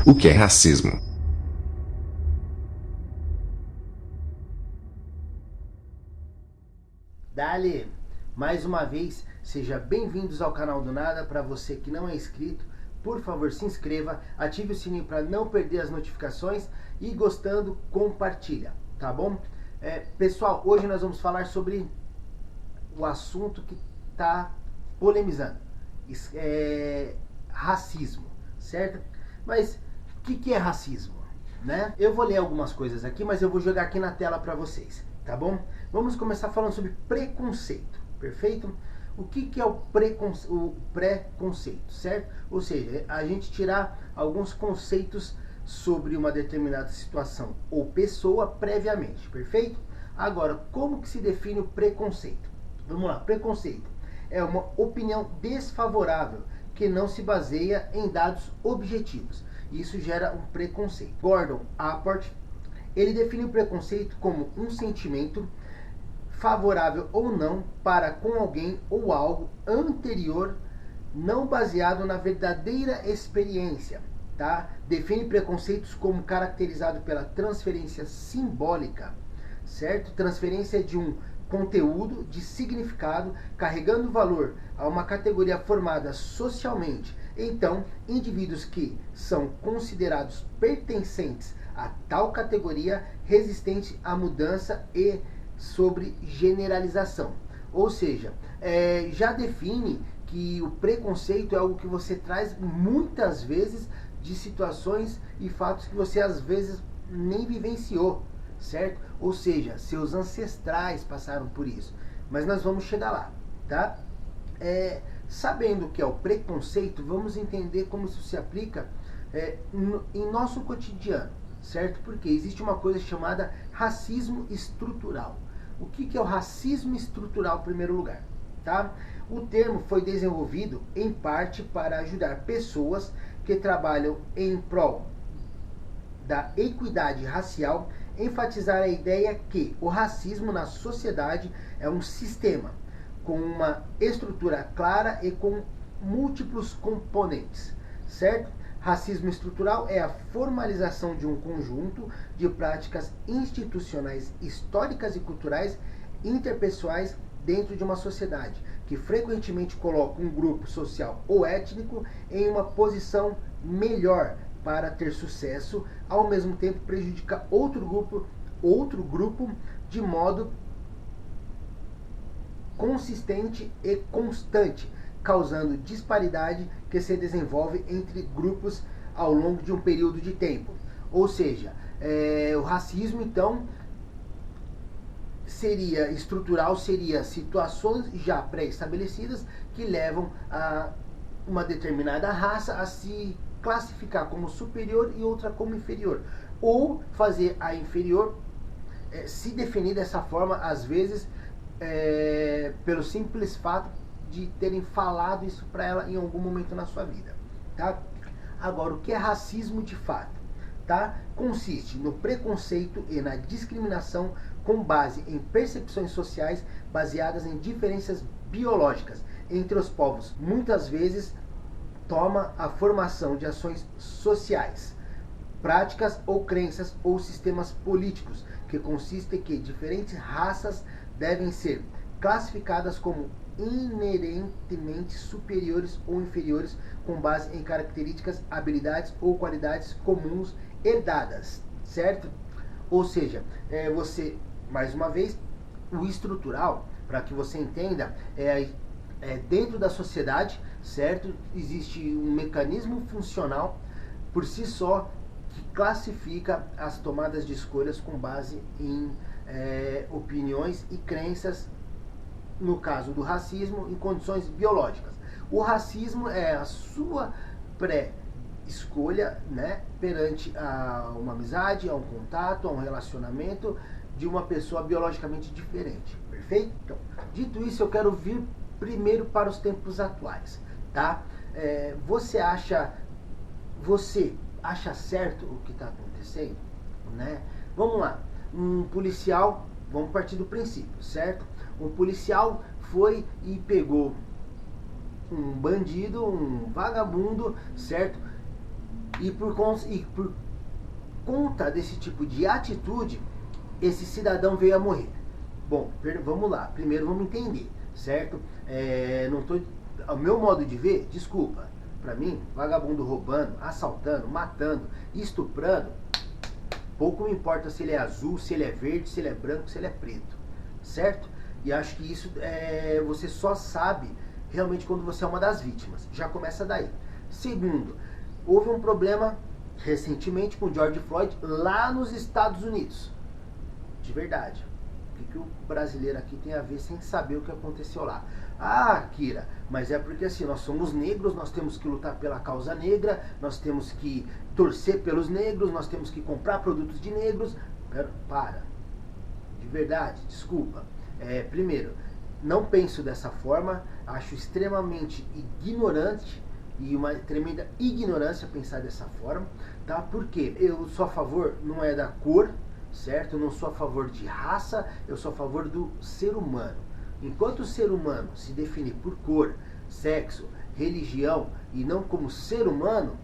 O que é racismo? Dali, mais uma vez, seja bem-vindos ao canal do Nada. Para você que não é inscrito, por favor se inscreva, ative o sininho para não perder as notificações e gostando, compartilha, tá bom? Pessoal, hoje nós vamos falar sobre o assunto que está polemizando, racismo, certo? Mas o que é racismo, né? Eu vou ler algumas coisas aqui, mas eu vou jogar aqui na tela para vocês, tá bom? Vamos começar falando sobre preconceito, perfeito? O que é o preconceito, certo? Ou seja, a gente tirar alguns conceitos sobre uma determinada situação ou pessoa previamente, perfeito? Agora, como que se define o preconceito? Vamos lá, preconceito é uma opinião desfavorável que não se baseia em dados objetivos. Isso gera um preconceito. Gordon Allport, ele define o preconceito como um sentimento favorável ou não para com alguém ou algo anterior, não baseado na verdadeira experiência. Tá? Define preconceitos como caracterizado pela transferência simbólica, certo? Transferência de um conteúdo de significado carregando valor a uma categoria formada socialmente. Então, indivíduos que são considerados pertencentes a tal categoria, resistente à mudança e sobre generalização. Ou seja, já define que o preconceito é algo que você traz muitas vezes de situações e fatos que você às vezes nem vivenciou, certo? Ou seja, seus ancestrais passaram por isso. Mas nós vamos chegar lá, tá? Sabendo o que é o preconceito, vamos entender como isso se aplica em nosso cotidiano, certo? Porque existe uma coisa chamada racismo estrutural. O que é o racismo estrutural, em primeiro lugar? Tá? O termo foi desenvolvido em parte para ajudar pessoas que trabalham em prol da equidade racial, enfatizar a ideia que o racismo na sociedade é um sistema com uma estrutura clara e com múltiplos componentes, certo? Racismo estrutural é a formalização de um conjunto de práticas institucionais, históricas e culturais interpessoais dentro de uma sociedade, que frequentemente coloca um grupo social ou étnico em uma posição melhor para ter sucesso, ao mesmo tempo prejudica outro grupo de modo consistente e constante, causando disparidade que se desenvolve entre grupos ao longo de um período de tempo. Ou seja, o racismo, então, seria estrutural, seria situações já pré-estabelecidas que levam a uma determinada raça a se classificar como superior e outra como inferior, ou fazer a inferior se definir dessa forma, às vezes pelo simples fato de terem falado isso para ela em algum momento na sua vida, tá? Agora, o que é racismo de fato? Tá? Consiste no preconceito e na discriminação com base em percepções sociais baseadas em diferenças biológicas entre os povos. Muitas vezes toma a formação de ações sociais, práticas ou crenças ou sistemas políticos, que consiste em que diferentes raças devem ser classificadas como inerentemente superiores ou inferiores com base em características, habilidades ou qualidades comuns herdadas, certo? Ou seja, você, mais uma vez, o estrutural, para que você entenda, dentro da sociedade, certo? Existe um mecanismo funcional por si só que classifica as tomadas de escolhas com base em opiniões e crenças, no caso do racismo, em condições biológicas. O racismo é a sua pré-escolha, né, perante a uma amizade, a um contato, a um relacionamento de uma pessoa biologicamente diferente, perfeito? Então, dito isso, eu quero vir primeiro para os tempos atuais, tá? Você acha certo o que está acontecendo, né? Vamos lá, um policial, vamos partir do princípio, certo? Um policial foi e pegou um bandido, um vagabundo, certo? E por conta desse tipo de atitude, esse cidadão veio a morrer. Bom, vamos lá. Primeiro vamos entender, certo? Ao meu modo de ver, desculpa, pra mim, vagabundo roubando, assaltando, matando, estuprando, pouco me importa se ele é azul, se ele é verde, se ele é branco, se ele é preto, certo? E acho que isso você só sabe realmente quando você é uma das vítimas. Já começa daí. Segundo, houve um problema recentemente com George Floyd lá nos Estados Unidos. De verdade. O que o brasileiro aqui tem a ver sem saber o que aconteceu lá? Ah, Kira, mas é porque assim, nós somos negros, nós temos que lutar pela causa negra, nós temos que torcer pelos negros, nós temos que comprar produtos de negros. Para. De verdade, desculpa. Primeiro, não penso dessa forma, acho extremamente ignorante e uma tremenda ignorância pensar dessa forma, tá? Porque eu sou a favor, não é da cor, certo? Eu não sou a favor de raça, eu sou a favor do ser humano. Enquanto o ser humano se define por cor, sexo, religião e não como ser humano,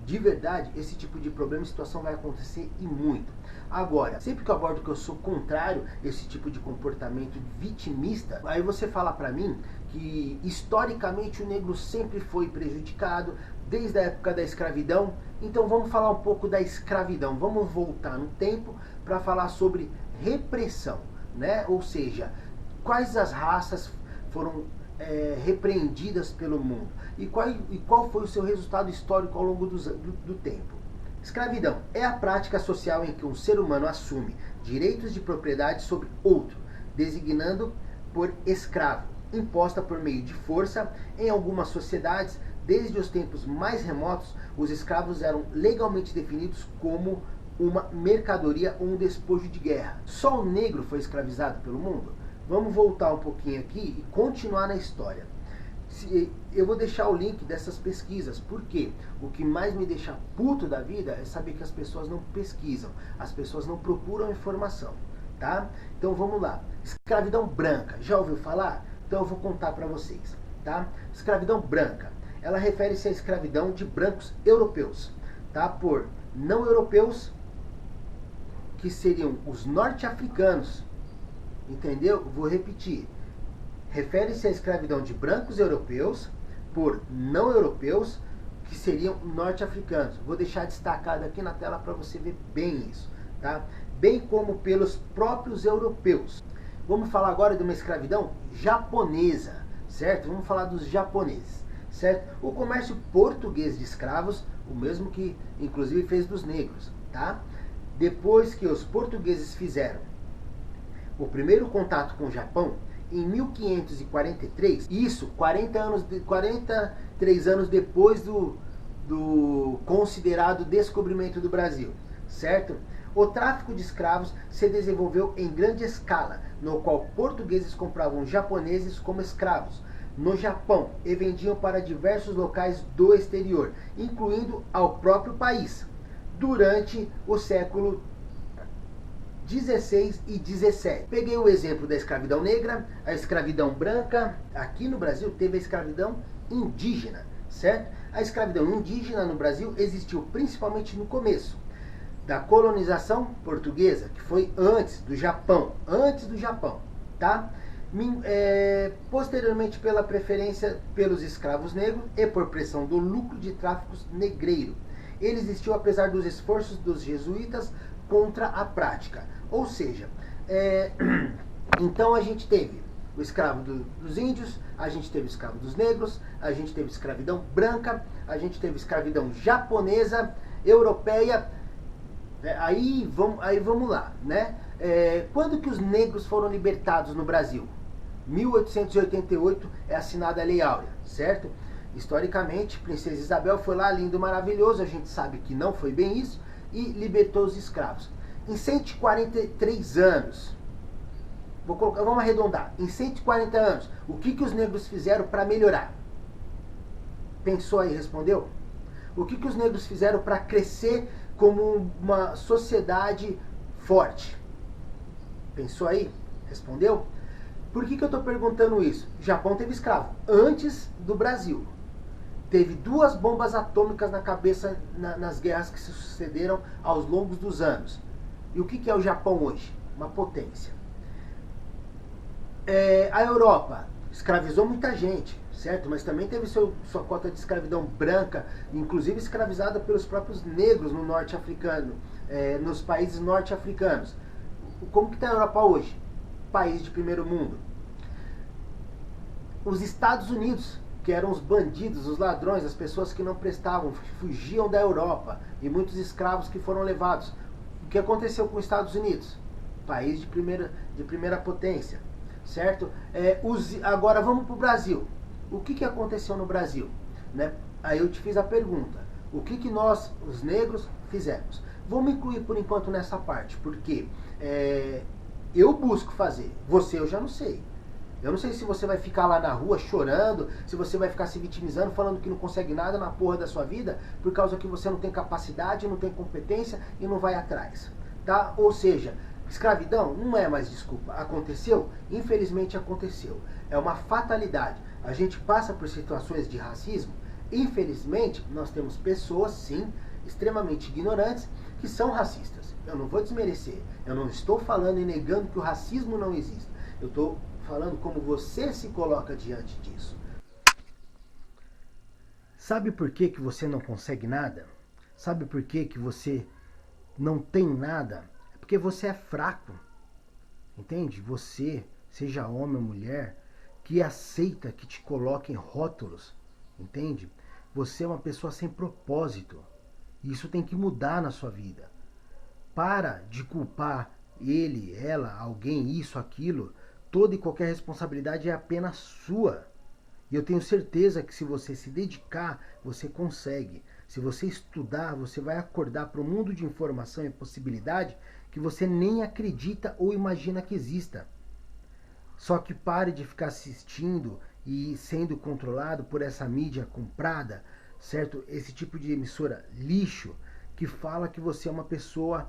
de verdade, esse tipo de problema e situação vai acontecer e muito. Agora, sempre que eu abordo que eu sou contrário a esse tipo de comportamento vitimista, aí você fala pra mim que historicamente o negro sempre foi prejudicado, desde a época da escravidão. Então vamos falar um pouco da escravidão, vamos voltar no tempo para falar sobre repressão, né? Ou seja, quais as raças foram repreendidas pelo mundo e qual foi o seu resultado histórico ao longo do tempo. Escravidão é a prática social em que um ser humano assume direitos de propriedade sobre outro, designando por escravo, imposta por meio de força. Em algumas sociedades, desde os tempos mais remotos, os escravos eram legalmente definidos como uma mercadoria ou um despojo de guerra. Só o negro foi escravizado pelo mundo? Vamos voltar um pouquinho aqui e continuar na história. Eu vou deixar o link dessas pesquisas, porque o que mais me deixa puto da vida é saber que as pessoas não pesquisam, as pessoas não procuram informação, tá? Então vamos lá. Escravidão branca, já ouviu falar? Então eu vou contar para vocês, tá? Escravidão branca, ela refere-se à escravidão de brancos europeus, tá? Por não europeus, que seriam os norte-africanos. Entendeu? Vou repetir. Refere-se à escravidão de brancos europeus por não europeus, que seriam norte-africanos. Vou deixar destacado aqui na tela para você ver bem isso, tá? Bem como pelos próprios europeus. Vamos falar agora de uma escravidão japonesa, certo? Vamos falar dos japoneses, certo? O comércio português de escravos, o mesmo que inclusive fez dos negros, tá? Depois que os portugueses fizeram o primeiro contato com o Japão, em 1543, isso 43 anos depois do considerado descobrimento do Brasil, certo? O tráfico de escravos se desenvolveu em grande escala, no qual portugueses compravam japoneses como escravos no Japão e vendiam para diversos locais do exterior, incluindo ao próprio país, durante o século 16 e 17. Peguei o exemplo da escravidão negra, a escravidão branca. Aqui no Brasil teve a escravidão indígena, certo? A escravidão indígena no Brasil existiu principalmente no começo da colonização portuguesa, que foi antes do Japão, tá? Posteriormente pela preferência pelos escravos negros e por pressão do lucro de tráficos negreiro. Ele existiu apesar dos esforços dos jesuítas contra a prática. Ou seja, então a gente teve o escravo dos índios, a gente teve o escravo dos negros, a gente teve escravidão branca, a gente teve escravidão japonesa, europeia. Aí vamos lá, né? Quando que os negros foram libertados no Brasil? 1888 é assinada a Lei Áurea, certo? Historicamente, Princesa Isabel foi lá, lindo, maravilhoso, a gente sabe que não foi bem isso, e libertou os escravos. Em 143 anos, vamos arredondar, em 140 anos, o que os negros fizeram para melhorar? Pensou aí, respondeu? O que os negros fizeram para crescer como uma sociedade forte? Pensou aí? Respondeu? Por que eu estou perguntando isso? O Japão teve escravo antes do Brasil. teve 2 bombas atômicas na cabeça nas guerras que se sucederam aos longos dos anos. E o que é o Japão hoje? Uma potência. A Europa escravizou muita gente, certo? Mas também teve sua cota de escravidão branca, inclusive escravizada pelos próprios negros no norte africano, nos países norte-africanos. Como que está a Europa hoje? País de primeiro mundo. Os Estados Unidos, que eram os bandidos, os ladrões, as pessoas que não prestavam, que fugiam da Europa, e muitos escravos que foram levados. O que aconteceu com os Estados Unidos? País de primeira potência, certo? Agora vamos para o Brasil. O que aconteceu no Brasil? Né? Aí eu te fiz a pergunta. O que nós, os negros, fizemos? Vamos incluir por enquanto nessa parte, porque eu busco fazer. Você eu já não sei. Eu não sei se você vai ficar lá na rua chorando, se você vai ficar se vitimizando, falando que não consegue nada na porra da sua vida, por causa que você não tem capacidade, não tem competência e não vai atrás. Tá? Ou seja, escravidão não é mais desculpa. Aconteceu? Infelizmente aconteceu. É uma fatalidade. A gente passa por situações de racismo. Infelizmente, nós temos pessoas, sim, extremamente ignorantes, que são racistas. Eu não vou desmerecer. Eu não estou falando e negando que o racismo não existe. Eu estou falando como você se coloca diante disso. Sabe por que você não consegue nada? Sabe por que você não tem nada? É porque você é fraco. Entende? Você, seja homem ou mulher, que aceita que te coloquem rótulos. Entende? Você é uma pessoa sem propósito. Isso tem que mudar na sua vida. Para de culpar ele, ela, alguém, isso, aquilo. Toda e qualquer responsabilidade é apenas sua. E eu tenho certeza que se você se dedicar, você consegue. Se você estudar, você vai acordar para um mundo de informação e possibilidade que você nem acredita ou imagina que exista. Só que pare de ficar assistindo e sendo controlado por essa mídia comprada, certo? Esse tipo de emissora lixo que fala que você é uma pessoa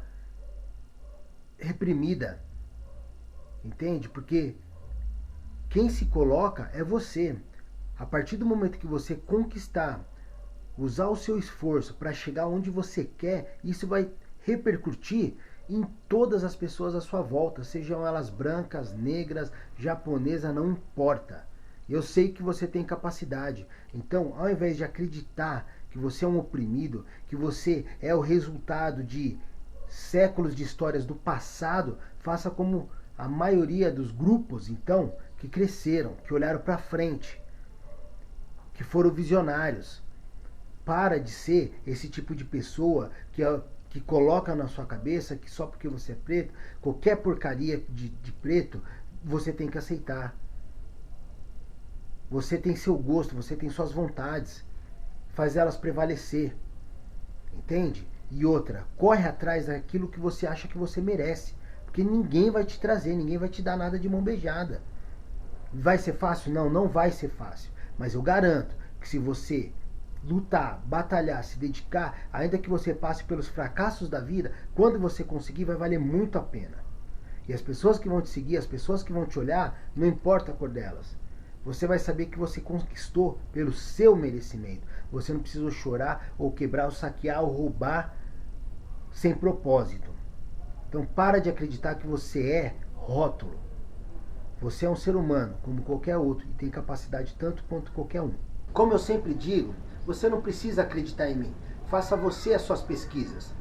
reprimida. Entende? Porque quem se coloca é você. A partir do momento que você conquistar, usar o seu esforço para chegar onde você quer, isso vai repercutir em todas as pessoas à sua volta, sejam elas brancas, negras, japonesas, não importa. Eu sei que você tem capacidade. Então, ao invés de acreditar que você é um oprimido, que você é o resultado de séculos de histórias do passado, faça como a maioria dos grupos, então, que cresceram, que olharam para frente, que foram visionários. Para de ser esse tipo de pessoa que coloca na sua cabeça que só porque você é preto, qualquer porcaria de preto, você tem que aceitar. Você tem seu gosto, você tem suas vontades. Faz elas prevalecer. Entende? E outra, corre atrás daquilo que você acha que você merece. Porque ninguém vai te trazer, ninguém vai te dar nada de mão beijada. Vai ser fácil? Não, não vai ser fácil. Mas eu garanto que se você lutar, batalhar, se dedicar, ainda que você passe pelos fracassos da vida, quando você conseguir vai valer muito a pena. E as pessoas que vão te seguir, as pessoas que vão te olhar, não importa a cor delas. Você vai saber que você conquistou pelo seu merecimento. Você não precisou chorar ou quebrar ou saquear ou roubar sem propósito. Então para de acreditar que você é rótulo. Você é um ser humano, como qualquer outro, e tem capacidade tanto quanto qualquer um. Como eu sempre digo, você não precisa acreditar em mim. Faça você as suas pesquisas.